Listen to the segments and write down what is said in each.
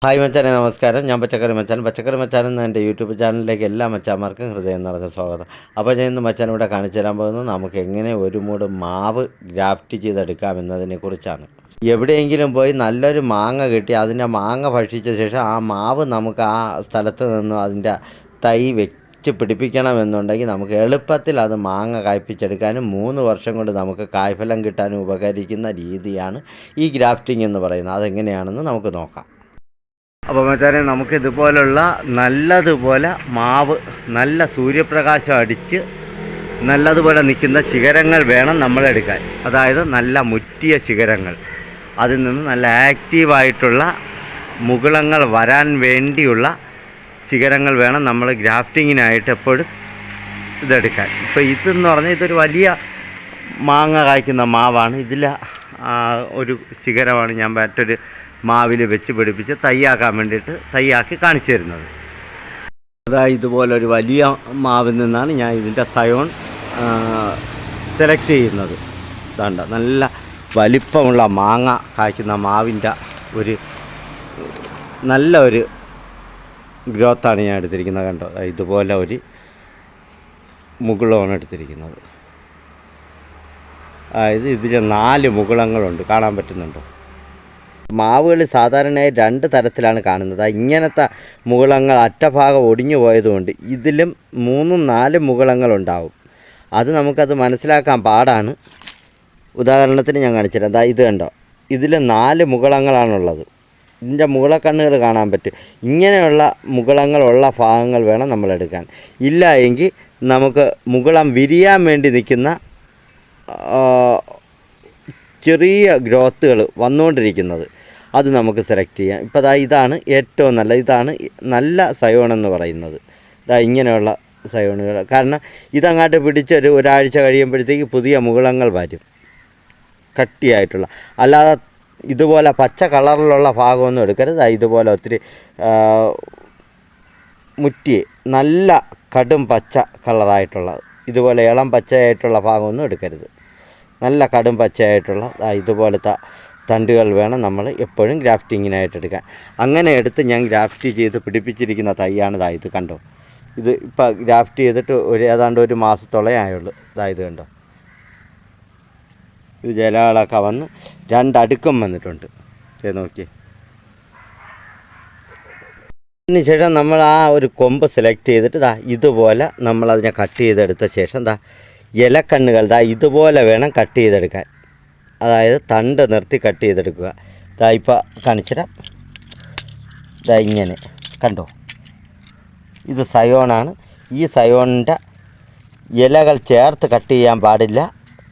Hi മച്ചാനെ, നമസ്കാരം. ഞാൻ പച്ചക്കറി മച്ചാൻ. പച്ചക്കറി മച്ചാൻ എന്ന എൻ്റെ യൂട്യൂബ് ചാനലിലേക്ക് എല്ലാ മച്ചാന്മാർക്കും ഹൃദയം നിറഞ്ഞ സ്വാഗതം. അപ്പോൾ ഞാൻ ഇന്ന് മച്ചാൻ ഇവിടെ കാണിച്ചു തരാൻ പോകുന്നത് നമുക്ക് എങ്ങനെ ഒരു മൂട് മാവ് ഗ്രാഫ്റ്റ് ചെയ്തെടുക്കാം എന്നതിനെക്കുറിച്ചാണ്. എവിടെയെങ്കിലും പോയി നല്ലൊരു മാങ്ങ കിട്ടി അതിൻ്റെ മാങ്ങ ഭക്ഷിച്ച ശേഷം ആ മാവ് നമുക്ക് ആ സ്ഥലത്ത് നിന്ന് അതിൻ്റെ തൈ വെച്ച് പിടിപ്പിക്കണമെന്നുണ്ടെങ്കിൽ നമുക്ക് എളുപ്പത്തിൽ അത് മാങ്ങ കായ്പ്പിച്ചെടുക്കാനും 3 വർഷം കൊണ്ട് നമുക്ക് കായ്ഫലം കിട്ടാനും ഉപകരിക്കുന്ന രീതിയാണ് ഈ ഗ്രാഫ്റ്റിംഗ് എന്ന് പറയുന്നത്. അതെങ്ങനെയാണെന്ന് നമുക്ക് നോക്കാം. അപ്പോൾ മച്ചാനെ, നമുക്ക് ഇതുപോലുള്ള നല്ലതുപോലെ മാവ് നല്ല സൂര്യപ്രകാശം അടിച്ച് നല്ലതുപോലെ നിൽക്കുന്ന ശിഖരങ്ങൾ വേണം നമ്മളെടുക്കാൻ. അതായത് നല്ല മുറ്റിയ ശിഖരങ്ങൾ, അതിൽ നിന്ന് നല്ല ആക്റ്റീവായിട്ടുള്ള മുകുളങ്ങൾ വരാൻ വേണ്ടിയുള്ള ശിഖരങ്ങൾ വേണം നമ്മൾ ഗ്രാഫ്റ്റിങ്ങിനായിട്ട് എപ്പോഴും ഇതെടുക്കാൻ. ഇപ്പോൾ ഇതെന്ന് പറഞ്ഞാൽ ഇതൊരു വലിയ മാങ്ങ കായ്ക്കുന്ന മാവാണ്. ഇതിൽ ഒരു ശിഖരമാണ് ഞാൻ മറ്റൊരു മാവിൽ വെച്ച് പിടിപ്പിച്ച് തയ്യാക്കാൻ വേണ്ടിയിട്ട് തയ്യാക്കി കാണിച്ചു തരുന്നത്. അതായത് ഇതുപോലൊരു വലിയ മാവിൽ നിന്നാണ് ഞാൻ ഇതിൻ്റെ സയോൺ സെലക്ട് ചെയ്യുന്നത്. ഇതാണ്ട നല്ല വലിപ്പമുള്ള മാങ്ങ കായ്ക്കുന്ന മാവിൻ്റെ ഒരു നല്ല ഒരു ഗ്രോത്താണ് ഞാൻ എടുത്തിരിക്കുന്നത്. കണ്ടോ, ഇതുപോലെ ഒരു മുകുളമാണ് എടുത്തിരിക്കുന്നത്. അതായത് ഇതിൽ 4 മുകുളങ്ങളുണ്ട്, കാണാൻ പറ്റുന്നുണ്ടോ? മാവുകൾ സാധാരണയായി 2 തരത്തിലാണ് കാണുന്നത്. ഇങ്ങനത്തെ മുകുളങ്ങൾ അറ്റഭാഗം ഒടിഞ്ഞു പോയതുകൊണ്ട് ഇതിലും 3-4 മുകുളങ്ങളുണ്ടാവും. അത് നമുക്കത് മനസ്സിലാക്കാൻ പാടാണ്. ഉദാഹരണത്തിന് ഞാൻ കാണിച്ചുതരാം. ഇത് കണ്ടോ, ഇതിൽ 4 മുകുളങ്ങളാണുള്ളത്. ഇതിൻ്റെ മുകുളക്കണ്ണുകൾ കാണാൻ പറ്റും. ഇങ്ങനെയുള്ള മുകുളങ്ങളുള്ള ഭാഗങ്ങൾ വേണം നമ്മളെടുക്കാൻ. ഇല്ല എങ്കിൽ നമുക്ക് മുകുളം വിരിയാൻ വേണ്ടി നിൽക്കുന്ന ചെറിയ ഗ്രോത്തുകൾ വന്നുകൊണ്ടിരിക്കുന്നത് അത് നമുക്ക് സെലക്ട് ചെയ്യാം. ഇപ്പോൾ ഇതാണ് ഏറ്റവും ഇതാണ് നല്ല സയോൺ എന്ന് പറയുന്നത്. ഇങ്ങനെയുള്ള സയോണുകൾ. കാരണം ഇതങ്ങാട്ട് പിടിച്ചൊരു ഒരാഴ്ച കഴിയുമ്പോഴത്തേക്ക് പുതിയ മുകുളങ്ങൾ വരും, കട്ടിയായിട്ടുള്ള. അല്ലാതെ ഇതുപോലെ പച്ച കളറിലുള്ള ഭാഗമൊന്നും എടുക്കരുത്. ഇതുപോലെ ഒത്തിരി മുറ്റിയെ നല്ല കടും പച്ച കളറായിട്ടുള്ള, ഇതുപോലെ ഇളം പച്ചയായിട്ടുള്ള ഭാഗമൊന്നും എടുക്കരുത്. നല്ല കടും പച്ചയായിട്ടുള്ള ഇതുപോലത്തെ തണ്ടുകൾ വേണം നമ്മൾ എപ്പോഴും ഗ്രാഫ്റ്റിങ്ങിനായിട്ട് എടുക്കാൻ. അങ്ങനെ എടുത്ത് ഞാൻ ഗ്രാഫ്റ്റ് ചെയ്ത് പിടിപ്പിച്ചിരിക്കുന്ന തൈയാണ് ഇത് കണ്ടോ. ഇത് ഇപ്പോൾ ഗ്രാഫ്റ്റ് ചെയ്തിട്ട് ഏതാണ്ട് 1 മാസത്തോളമേ ആയുള്ളൂ. ഇത് കണ്ടോ, ഇത് ജലകളൊക്കെ വന്ന് 2 അടുക്കും വന്നിട്ടുണ്ട്. നോക്കി. അതിന് ശേഷം നമ്മൾ ആ ഒരു കൊമ്പ് സെലക്ട് ചെയ്തിട്ട് ഇതുപോലെ നമ്മളതിനെ കട്ട് ചെയ്തെടുത്ത ശേഷം ഇലക്കണ്ണുകൾ ഇതുപോലെ വേണം കട്ട് ചെയ്തെടുക്കാൻ. അതായത് തണ്ട് നിർത്തി കട്ട് ചെയ്തെടുക്കുക. ഇപ്പോൾ കാണിച്ചുതരാം. ഇങ്ങനെ കണ്ടോ, ഇത് സയോണാണ്. ഈ സയോണിൻ്റെ ഇലകൾ ചേർത്ത് കട്ട് ചെയ്യാൻ പാടില്ല.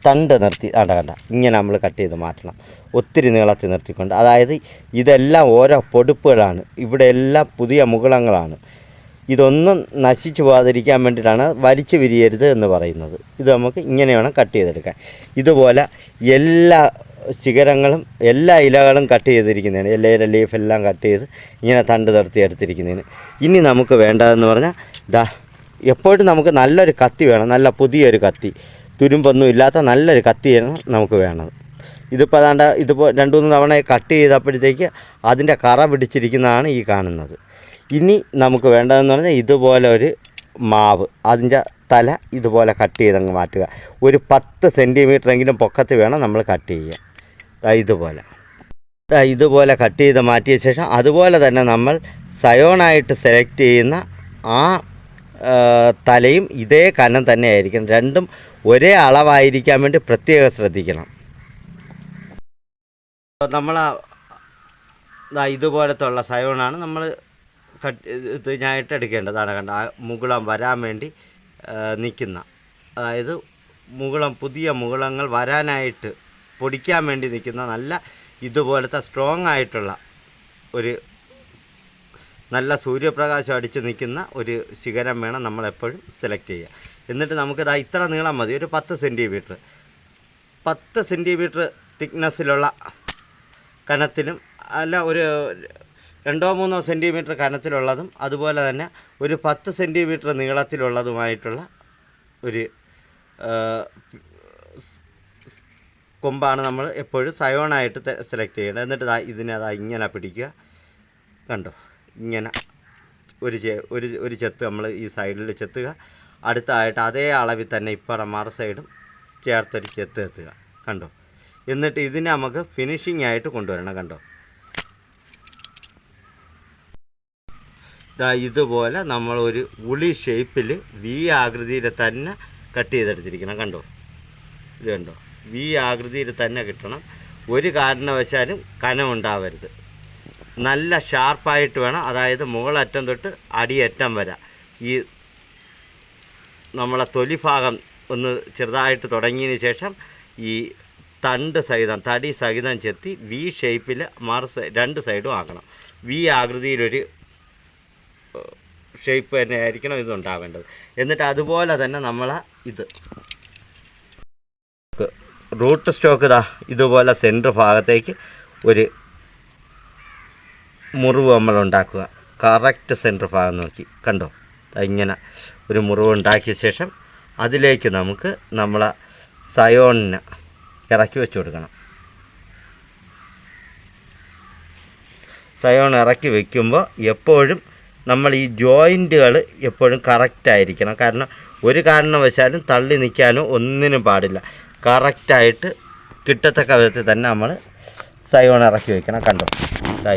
തണ്ട് നിർത്തി കണ്ട ഇങ്ങനെ നമ്മൾ കട്ട് ചെയ്ത് മാറ്റണം. ഒത്തിരി നീളത്തിൽ നിർത്തിക്കൊണ്ട്. അതായത് ഇതെല്ലാം ഓരോ പൊടിപ്പുകളാണ്. ഇവിടെ എല്ലാം പുതിയ മുകുളങ്ങളാണ്. ഇതൊന്നും നശിച്ചു പോകാതിരിക്കാൻ വേണ്ടിയിട്ടാണ് വലിച്ചു വിരിയരുത് എന്ന് പറയുന്നത്. ഇത് നമുക്ക് ഇങ്ങനെ വേണം കട്ട് ചെയ്തെടുക്കാൻ. ഇതുപോലെ എല്ലാ ശിഖരങ്ങളും എല്ലാ ഇലകളും കട്ട് ചെയ്തിരിക്കുന്നതാണ്. ഇലയുടെ ലീഫെല്ലാം കട്ട് ചെയ്ത് ഇങ്ങനെ തണ്ട് നിർത്തി എടുത്തിരിക്കുന്നതിന്. ഇനി നമുക്ക് വേണ്ടതെന്ന് പറഞ്ഞാൽ എപ്പോഴും നമുക്ക് നല്ലൊരു കത്തി വേണം. നല്ല പുതിയൊരു കത്തി, തുരുമ്പൊന്നും ഇല്ലാത്ത നല്ലൊരു കത്തിയാണ് നമുക്ക് വേണത്. ഇതിപ്പോൾ ഇതിപ്പോൾ 2-3 തവണ കട്ട് ചെയ്തപ്പോഴത്തേക്ക് അതിൻ്റെ കറ പിടിച്ചിരിക്കുന്നതാണ് ഈ കാണുന്നത്. ഇനി നമുക്ക് വേണ്ടതെന്ന് പറഞ്ഞാൽ ഇതുപോലെ ഒരു മാവ്, അതിൻ്റെ തല ഇതുപോലെ കട്ട് ചെയ്തങ്ങ് മാറ്റുക. ഒരു 10 സെൻറ്റിമീറ്ററെങ്കിലും പൊക്കത്ത് വേണം നമ്മൾ കട്ട് ചെയ്യാൻ. ഇതുപോലെ കട്ട് ചെയ്ത് മാറ്റിയ ശേഷം അതുപോലെ തന്നെ നമ്മൾ സയോണായിട്ട് സെലക്ട് ചെയ്യുന്ന ആ തലയും ഇതേ കനം തന്നെ ആയിരിക്കണം. രണ്ടും ഒരേ അളവായിരിക്കാൻ വേണ്ടി പ്രത്യേകം ശ്രദ്ധിക്കണം. നമ്മൾ ഇതുപോലത്തെ ഉള്ള സയോണാണ് നമ്മൾ ഞാനായിട്ട് എടുക്കേണ്ടതാണ്. കണ്ട മുകുളം വരാൻ വേണ്ടി നിൽക്കുന്ന, അതായത് പുതിയ മുകുളങ്ങൾ വരാനായിട്ട് പൊടിക്കാൻ വേണ്ടി നിൽക്കുന്ന നല്ല ഇതുപോലത്തെ സ്ട്രോങ് ആയിട്ടുള്ള ഒരു നല്ല സൂര്യപ്രകാശം അടിച്ച് നിൽക്കുന്ന ഒരു ശിഖരം വേണം നമ്മളെപ്പോഴും സെലക്ട് ചെയ്യുക. എന്നിട്ട് നമുക്കിത് ഇത്ര നീളം മതി, ഒരു 10 സെൻറ്റിമീറ്റർ 10 സെൻറ്റിമീറ്റർ തിക്നെസ്സിലുള്ള കനത്തിലും അല്ല, ഒരു 2-3 സെൻറ്റിമീറ്റർ കനത്തിലുള്ളതും അതുപോലെ തന്നെ ഒരു 10 സെൻറ്റിമീറ്റർ നീളത്തിലുള്ളതുമായിട്ടുള്ള ഒരു കൊമ്പാണ് നമ്മൾ എപ്പോഴും സയോണായിട്ട് സെലക്ട് ചെയ്യേണ്ടത്. എന്നിട്ട് ഇതിനെ ഇങ്ങനെ പിടിക്കുക. കണ്ടോ ഇങ്ങനെ ഒരു ചെത്ത് നമ്മൾ ഈ സൈഡിൽ ചെത്തുക, അടുത്തായിട്ട് അതേ അളവിൽ തന്നെ ഇപ്പുറം മറു സൈഡും ചേർത്തൊരു ചെത്ത് എത്തുക. കണ്ടോ, എന്നിട്ട് ഇതിനെ നമുക്ക് ഫിനിഷിംഗ് ആയിട്ട് കൊണ്ടുവരണം. കണ്ടോ, ഇതുപോലെ നമ്മൾ ഒരു ഉളി ഷേപ്പിൽ വി ആകൃതിയിൽ തന്നെ കട്ട് ചെയ്തെടുത്തിരിക്കണം. കണ്ടോ, ഇത് കണ്ടോ, വി ആകൃതിയിൽ തന്നെ കിട്ടണം. ഒരു കാരണവശാലും കനമുണ്ടാവരുത്. നല്ല ഷാർപ്പായിട്ട് വേണം, അതായത് മുകളറ്റം തൊട്ട് അടിയറ്റം വരെ ഈ നമ്മളെ തൊലി ഭാഗം ഒന്ന് ചെറുതായിട്ട് തുടങ്ങിയതിന് ശേഷം ഈ തടി സഹിതം ചെത്തി വി ഷേപ്പിൽ രണ്ട് സൈഡും ആക്കണം. വി ആകൃതിയിലൊരു ഷേപ്പ് തന്നെ ആയിരിക്കണം ഇതുണ്ടാവേണ്ടത്. എന്നിട്ട് അതുപോലെ തന്നെ നമ്മൾ ഇത് റൂട്ട് സ്റ്റോക്ക് ഇതുപോലെ സെൻറ്റർ ഭാഗത്തേക്ക് ഒരു മുറിവ് നമ്മൾ ഉണ്ടാക്കുക. കറക്റ്റ് സെൻറ്റർ ഭാഗം നോക്കി. കണ്ടോ, ഇങ്ങനെ ഒരു മുറിവ് ഉണ്ടാക്കിയ ശേഷം അതിലേക്ക് നമുക്ക് നമ്മളെ സയോണിനെ ഇറക്കി വെച്ച് കൊടുക്കണം. സയോൺ ഇറക്കി വയ്ക്കുമ്പോൾ എപ്പോഴും നമ്മൾ ഈ ജോയിൻറ്റുകൾ എപ്പോഴും കറക്റ്റായിരിക്കണം. കാരണം ഒരു കാരണവശാലും തള്ളി നിൽക്കാനോ ഒന്നിനും പാടില്ല. കറക്റ്റായിട്ട് കിട്ടത്തക്ക വിധത്തിൽ തന്നെ നമ്മൾ സയോൺ ഇറക്കി വയ്ക്കണം. കണ്ടോ,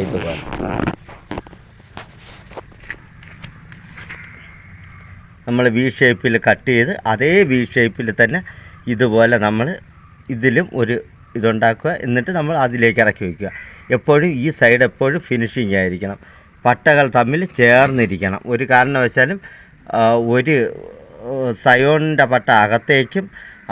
ഇതുപോലെ നമ്മൾ വി ഷേപ്പിൽ കട്ട് ചെയ്ത് അതേ വി ഷേപ്പിൽ തന്നെ ഇതുപോലെ നമ്മൾ ഇതിലും ഒരു ഇതുണ്ടാക്കുക. എന്നിട്ട് നമ്മൾ അതിലേക്ക് ഇറക്കി വയ്ക്കുക. എപ്പോഴും ഈ സൈഡ് എപ്പോഴും ഫിനിഷിംഗ് ആയിരിക്കണം. പട്ടകൾ തമ്മിൽ ചേർന്നിരിക്കണം. ഒരു കാരണവശാലും ഒരു സയോണിൻ്റെ പട്ട അകത്തേക്കും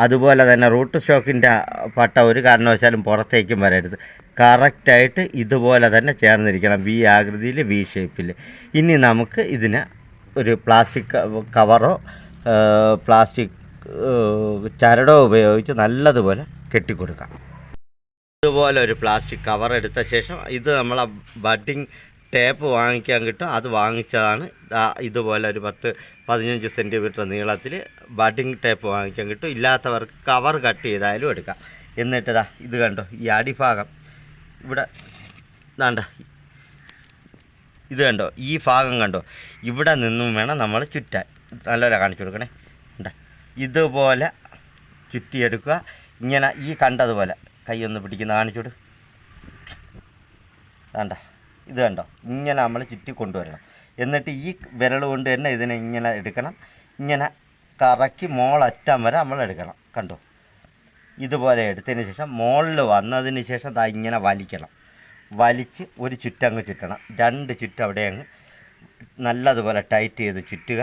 അതുപോലെ തന്നെ റൂട്ട് സ്റ്റോക്കിൻ്റെ പട്ട ഒരു കാരണവശാലും പുറത്തേക്കും വരരുത്. കറക്റ്റായിട്ട് ഇതുപോലെ തന്നെ ചേർന്നിരിക്കണം, വി ആകൃതിയിൽ വി ഷേപ്പിൽ. ഇനി നമുക്ക് ഇതിന് ഒരു പ്ലാസ്റ്റിക് കവറോ പ്ലാസ്റ്റിക് ചരടോ ഉപയോഗിച്ച് നല്ലതുപോലെ കെട്ടിക്കൊടുക്കാം. ഇതുപോലെ ഒരു പ്ലാസ്റ്റിക് കവർ എടുത്ത ശേഷം ഇത് നമ്മളെ ബഡ്ഡിങ് ടേപ്പ് വാങ്ങിക്കാൻ കിട്ടും. അത് വാങ്ങിച്ചതാണ്. ഇതുപോലെ ഒരു 10-15 സെൻറ്റിമീറ്റർ നീളത്തിൽ ബഡ്ഡിങ് ടേപ്പ് വാങ്ങിക്കാൻ കിട്ടും. ഇല്ലാത്തവർക്ക് കവർ കട്ട് ചെയ്തായാലും എടുക്കാം. എന്നിട്ട് ഇത് കണ്ടോ, ഈ അടിഭാഗം ഇവിടെ ഇത് കണ്ടോ, ഈ ഭാഗം കണ്ടോ, ഇവിടെ നിന്നും വേണം നമ്മൾ ചുറ്റാൻ. നല്ലപോലെ കാണിച്ചു കൊടുക്കണേ. ഇതുപോലെ ചുറ്റിയെടുക്കുക. ഇങ്ങനെ ഈ കണ്ടതുപോലെ കൈ ഒന്ന് പിടിക്കുന്ന കാണിച്ചോട്. ഇത് കണ്ടോ, ഇങ്ങനെ നമ്മൾ ചുറ്റി കൊണ്ടുവരണം. എന്നിട്ട് ഈ വിരൽ കൊണ്ട് തന്നെ ഇതിനെ ഇങ്ങനെ എടുക്കണം. ഇങ്ങനെ കറക്കി മോളറ്റം വരെ നമ്മൾ എടുക്കണം. കണ്ടോ, ഇതുപോലെ എടുത്തതിന് ശേഷം മുകളിൽ വന്നതിന് ശേഷം ഇങ്ങനെ വലിക്കണം. വലിച്ച് ഒരു ചുറ്റങ്ങ് ചുറ്റണം. 2 ചുറ്റ് അവിടെ അങ്ങ് നല്ലതുപോലെ ടൈറ്റ് ചെയ്ത് ചുറ്റുക.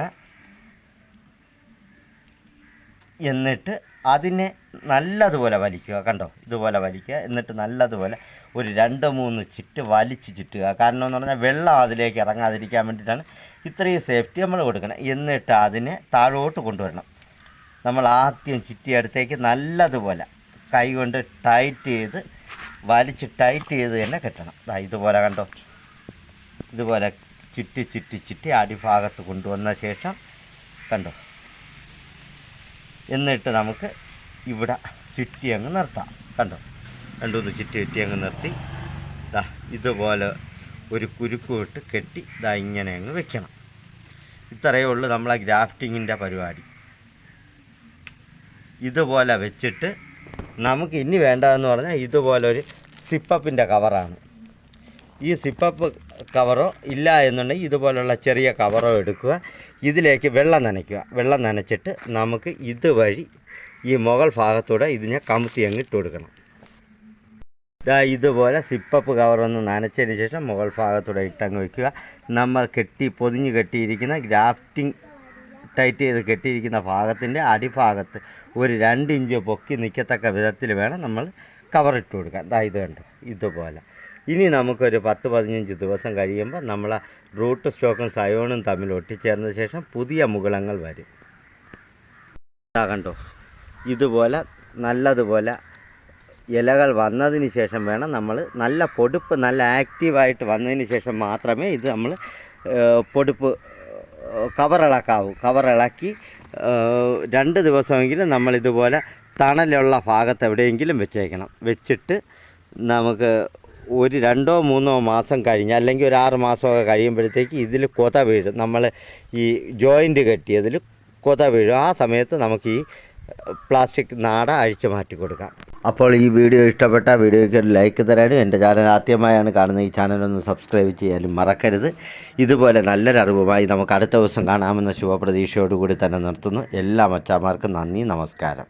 എന്നിട്ട് അതിനെ നല്ലതുപോലെ വലിക്കുക. കണ്ടോ, ഇതുപോലെ വലിക്കുക. എന്നിട്ട് നല്ലതുപോലെ ഒരു 2-3 ചുറ്റ് വലിച്ച് ചുറ്റുക. കാരണം എന്ന് പറഞ്ഞാൽ വെള്ളം അതിലേക്ക് ഇറങ്ങാതിരിക്കാൻ വേണ്ടിയിട്ടാണ് ഇത്രയും സേഫ്റ്റി നമ്മൾ കൊടുക്കണം. എന്നിട്ട് അതിനെ താഴോട്ട് കൊണ്ടുവരണം. നമ്മൾ ആദ്യം ചുറ്റിയടുത്തേക്ക് നല്ലതുപോലെ കൈ കൊണ്ട് ടൈറ്റ് ചെയ്ത് വലിച്ച് ടൈറ്റ് ചെയ്ത് തന്നെ കെട്ടണം. ഇതുപോലെ കണ്ടോ, ഇതുപോലെ ചുറ്റി അടിഭാഗത്ത് കൊണ്ടുവന്ന ശേഷം കണ്ടോ, എന്നിട്ട് നമുക്ക് ഇവിടെ ചുറ്റി അങ്ങ് നിർത്താം. കണ്ടോ, 2-3 ചുറ്റി അങ്ങ് നിർത്തി ഇതുപോലെ ഒരു കുരുക്ക് വിട്ട് കെട്ടി ഇങ്ങനെ അങ്ങ് വെക്കണം. ഇത്രയേ ഉള്ളൂ നമ്മളെ ഗ്രാഫ്റ്റിങ്ങിൻ്റെ പരിപാടി. ഇതുപോലെ വെച്ചിട്ട് നമുക്ക് ഇനി വേണ്ടതെന്ന് പറഞ്ഞാൽ ഇതുപോലെ ഒരു സിപ്പപ്പിൻ്റെ കവറാണ്. ഈ സിപ്പപ്പ് കവറോ ഇല്ല എന്നുണ്ടെങ്കിൽ ഇതുപോലുള്ള ചെറിയ കവറോ എടുക്കുക. ഇതിലേക്ക് വെള്ളം നനയ്ക്കുക. വെള്ളം നനച്ചിട്ട് നമുക്ക് ഇതുവഴി ഈ മുകൾ ഭാഗത്തൂടെ ഇതിനെ കമുത്തി അങ്ങ് ഇട്ട് കൊടുക്കണം. ഇതുപോലെ സിപ്പപ്പ് കവറൊന്ന് നനച്ചതിന് ശേഷം മുകൾ ഭാഗത്തൂടെ ഇട്ടങ്ങ് വയ്ക്കുക. നമ്മൾ പൊതിഞ്ഞ് കെട്ടിയിരിക്കുന്ന ഗ്രാഫ്റ്റിംഗ് ടൈറ്റ് ചെയ്ത് കെട്ടിയിരിക്കുന്ന ഭാഗത്തിൻ്റെ അടിഭാഗത്ത് ഒരു 2 ഇഞ്ച് പൊക്കി നിൽക്കത്തക്ക വിധത്തിൽ വേണം നമ്മൾ കവറിട്ട് കൊടുക്കാൻ. ഇത് കണ്ടോ, ഇതുപോലെ. ഇനി നമുക്കൊരു 10-15 ദിവസം കഴിയുമ്പോൾ നമ്മളെ റൂട്ട് സ്റ്റോക്കും സയോണും തമ്മിൽ ഒട്ടിച്ചേർന്ന ശേഷം പുതിയ മുകുളങ്ങൾ വരും. കണ്ടോ, ഇതുപോലെ നല്ലതുപോലെ ഇലകൾ വന്നതിന് ശേഷം വേണം നമ്മൾ നല്ല പൊടിപ്പ് നല്ല ആക്റ്റീവായിട്ട് വന്നതിന് ശേഷം മാത്രമേ ഇത് നമ്മൾ പൊടിപ്പ് കവറിളക്കാവൂ. കവറിളക്കി 2 ദിവസമെങ്കിലും നമ്മളിതുപോലെ തണലുള്ള ഭാഗത്ത് എവിടെയെങ്കിലും വെച്ചേക്കണം. വെച്ചിട്ട് നമുക്ക് ഒരു 2-3 മാസം കഴിഞ്ഞ് അല്ലെങ്കിൽ ഒരു 6 മാസമൊക്കെ കഴിയുമ്പോഴത്തേക്ക് ഇതിൽ കൊത വീഴും. നമ്മൾ ഈ ജോയിൻ്റ് കെട്ടിയതിൽ കൊത വീഴും. ആ സമയത്ത് നമുക്ക് ഈ പ്ലാസ്റ്റിക് നാട അഴിച്ചു മാറ്റി കൊടുക്കാം. അപ്പോൾ ഈ വീഡിയോ ഇഷ്ടപ്പെട്ട വീഡിയോയ്ക്ക് ഒരു ലൈക്ക് തരാനും എൻ്റെ ചാനൽ ആദ്യമായാണ് കാണുന്നത് ഈ ചാനലൊന്ന് സബ്സ്ക്രൈബ് ചെയ്യാനും മറക്കരുത്. ഇതുപോലെ നല്ലൊരു അറിവുമായി നമുക്ക് അടുത്ത ദിവസം കാണാമെന്ന ശുഭപ്രതീക്ഷയോടുകൂടി തന്നെ നിർത്തുന്നു. എല്ലാ മച്ചാന്മാർക്കും നന്ദി, നമസ്കാരം.